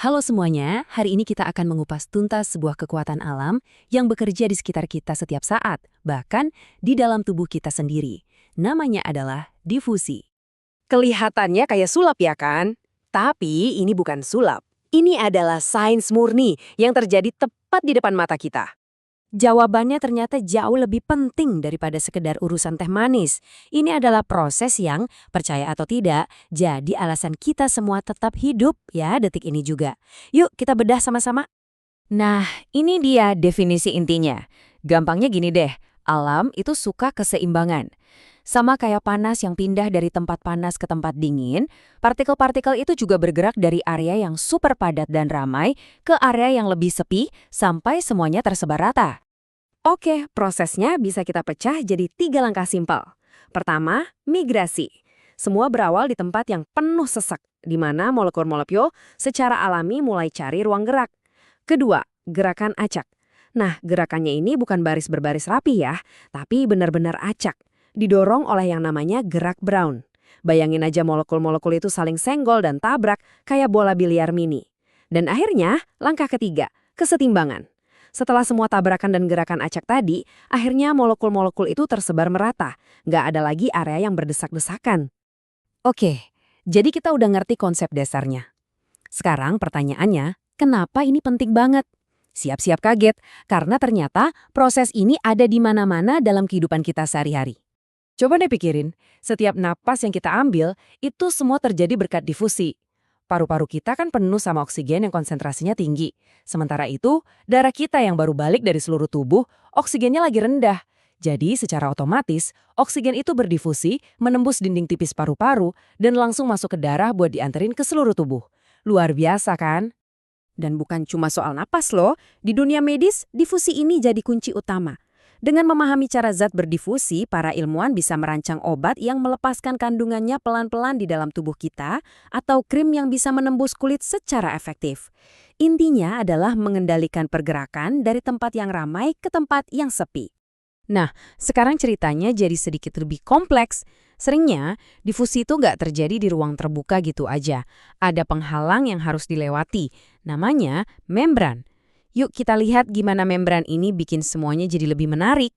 Halo semuanya, hari ini kita akan mengupas tuntas sebuah kekuatan alam yang bekerja di sekitar kita setiap saat, bahkan di dalam tubuh kita sendiri. Namanya adalah difusi. Kelihatannya kayak sulap ya kan? Tapi ini bukan sulap. Ini adalah sains murni yang terjadi tepat di depan mata kita. Jawabannya ternyata jauh lebih penting daripada sekedar urusan teh manis. Ini adalah proses yang, percaya atau tidak, jadi alasan kita semua tetap hidup ya detik ini juga. Yuk kita bedah sama-sama. Nah, ini dia definisi intinya. Gampangnya gini deh, alam itu suka keseimbangan. Sama kayak panas yang pindah dari tempat panas ke tempat dingin, partikel-partikel itu juga bergerak dari area yang super padat dan ramai ke area yang lebih sepi sampai semuanya tersebar rata. Oke, prosesnya bisa kita pecah jadi 3 langkah simpel. Pertama, migrasi. Semua berawal di tempat yang penuh sesak, di mana molekul-molekul secara alami mulai cari ruang gerak. Kedua, gerakan acak. Nah, gerakannya ini bukan baris berbaris rapi ya, tapi benar-benar acak. Didorong oleh yang namanya gerak Brown. Bayangin aja molekul-molekul itu saling senggol dan tabrak kayak bola biliar mini. Dan akhirnya, langkah ketiga, kesetimbangan. Setelah semua tabrakan dan gerakan acak tadi, akhirnya molekul-molekul itu tersebar merata. Nggak ada lagi area yang berdesak-desakan. Oke, jadi kita udah ngerti konsep dasarnya. Sekarang pertanyaannya, kenapa ini penting banget? Siap-siap kaget, karena ternyata proses ini ada di mana-mana dalam kehidupan kita sehari-hari. Coba deh pikirin, setiap napas yang kita ambil, itu semua terjadi berkat difusi. Paru-paru kita kan penuh sama oksigen yang konsentrasinya tinggi. Sementara itu, darah kita yang baru balik dari seluruh tubuh, oksigennya lagi rendah. Jadi, secara otomatis, oksigen itu berdifusi, menembus dinding tipis paru-paru, dan langsung masuk ke darah buat dianterin ke seluruh tubuh. Luar biasa kan? Dan bukan cuma soal napas loh, di dunia medis, difusi ini jadi kunci utama. Dengan memahami cara zat berdifusi, para ilmuwan bisa merancang obat yang melepaskan kandungannya pelan-pelan di dalam tubuh kita atau krim yang bisa menembus kulit secara efektif. Intinya adalah mengendalikan pergerakan dari tempat yang ramai ke tempat yang sepi. Nah, sekarang ceritanya jadi sedikit lebih kompleks. Seringnya, difusi itu nggak terjadi di ruang terbuka gitu aja. Ada penghalang yang harus dilewati, namanya membran. Yuk kita lihat gimana membran ini bikin semuanya jadi lebih menarik.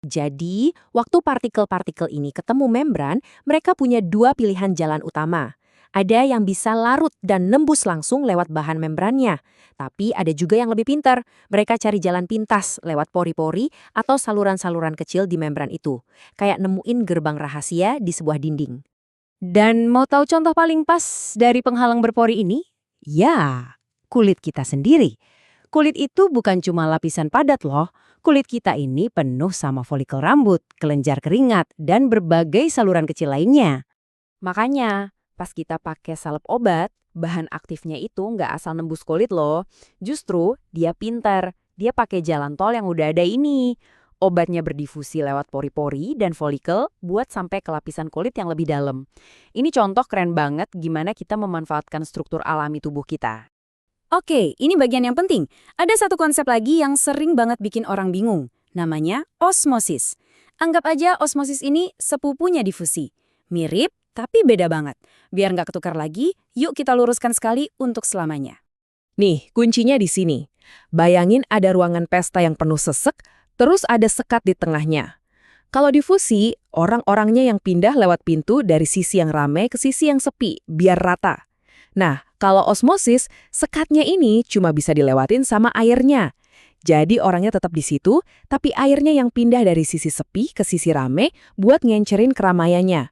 Jadi, waktu partikel-partikel ini ketemu membran, mereka punya 2 pilihan jalan utama. Ada yang bisa larut dan nembus langsung lewat bahan membrannya. Tapi ada juga yang lebih pintar. Mereka cari jalan pintas lewat pori-pori atau saluran-saluran kecil di membran itu. Kayak nemuin gerbang rahasia di sebuah dinding. Dan mau tahu contoh paling pas dari penghalang berpori ini? Ya, kulit kita sendiri. Kulit itu bukan cuma lapisan padat loh. Kulit kita ini penuh sama folikel rambut, kelenjar keringat, dan berbagai saluran kecil lainnya. Makanya, pas kita pakai salep obat, bahan aktifnya itu nggak asal nembus kulit loh. Justru dia pintar, dia pakai jalan tol yang udah ada ini. Obatnya berdifusi lewat pori-pori dan folikel buat sampai ke lapisan kulit yang lebih dalam. Ini contoh keren banget gimana kita memanfaatkan struktur alami tubuh kita. Oke, ini bagian yang penting. Ada satu konsep lagi yang sering banget bikin orang bingung. Namanya osmosis. Anggap aja osmosis ini sepupunya difusi. Mirip, tapi beda banget. Biar nggak ketukar lagi, yuk kita luruskan sekali untuk selamanya. Nih, kuncinya di sini. Bayangin ada ruangan pesta yang penuh sesek, terus ada sekat di tengahnya. Kalau difusi, orang-orangnya yang pindah lewat pintu dari sisi yang ramai ke sisi yang sepi, biar rata. Nah, kalau osmosis, sekatnya ini cuma bisa dilewatin sama airnya. Jadi orangnya tetap di situ, tapi airnya yang pindah dari sisi sepi ke sisi rame buat ngencerin keramaiannya.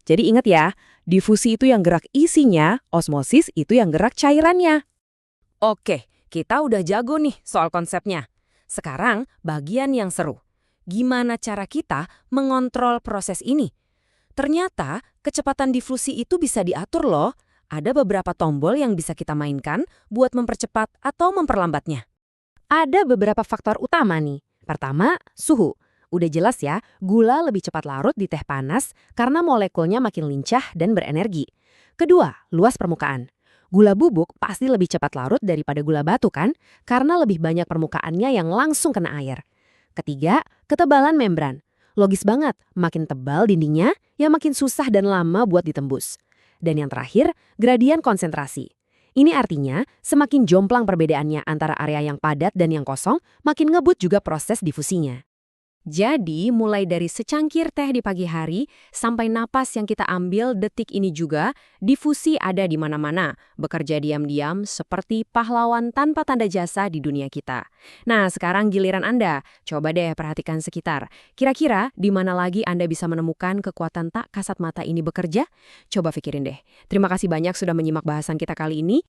Jadi ingat ya, difusi itu yang gerak isinya, osmosis itu yang gerak cairannya. Oke, kita udah jago nih soal konsepnya. Sekarang bagian yang seru. Gimana cara kita mengontrol proses ini? Ternyata kecepatan difusi itu bisa diatur loh. Ada beberapa tombol yang bisa kita mainkan buat mempercepat atau memperlambatnya. Ada beberapa faktor utama nih. Pertama, suhu. Udah jelas ya, gula lebih cepat larut di teh panas karena molekulnya makin lincah dan berenergi. Kedua, luas permukaan. Gula bubuk pasti lebih cepat larut daripada gula batu kan? Karena lebih banyak permukaannya yang langsung kena air. Ketiga, ketebalan membran. Logis banget, makin tebal dindingnya, ya makin susah dan lama buat ditembus. Dan yang terakhir, gradien konsentrasi. Ini artinya, semakin jomplang perbedaannya antara area yang padat dan yang kosong, makin ngebut juga proses difusinya. Jadi, mulai dari secangkir teh di pagi hari sampai napas yang kita ambil detik ini juga, difusi ada di mana-mana, bekerja diam-diam seperti pahlawan tanpa tanda jasa di dunia kita. Nah, sekarang giliran Anda. Coba deh perhatikan sekitar. Kira-kira di mana lagi Anda bisa menemukan kekuatan tak kasat mata ini bekerja? Coba pikirin deh. Terima kasih banyak sudah menyimak bahasan kita kali ini.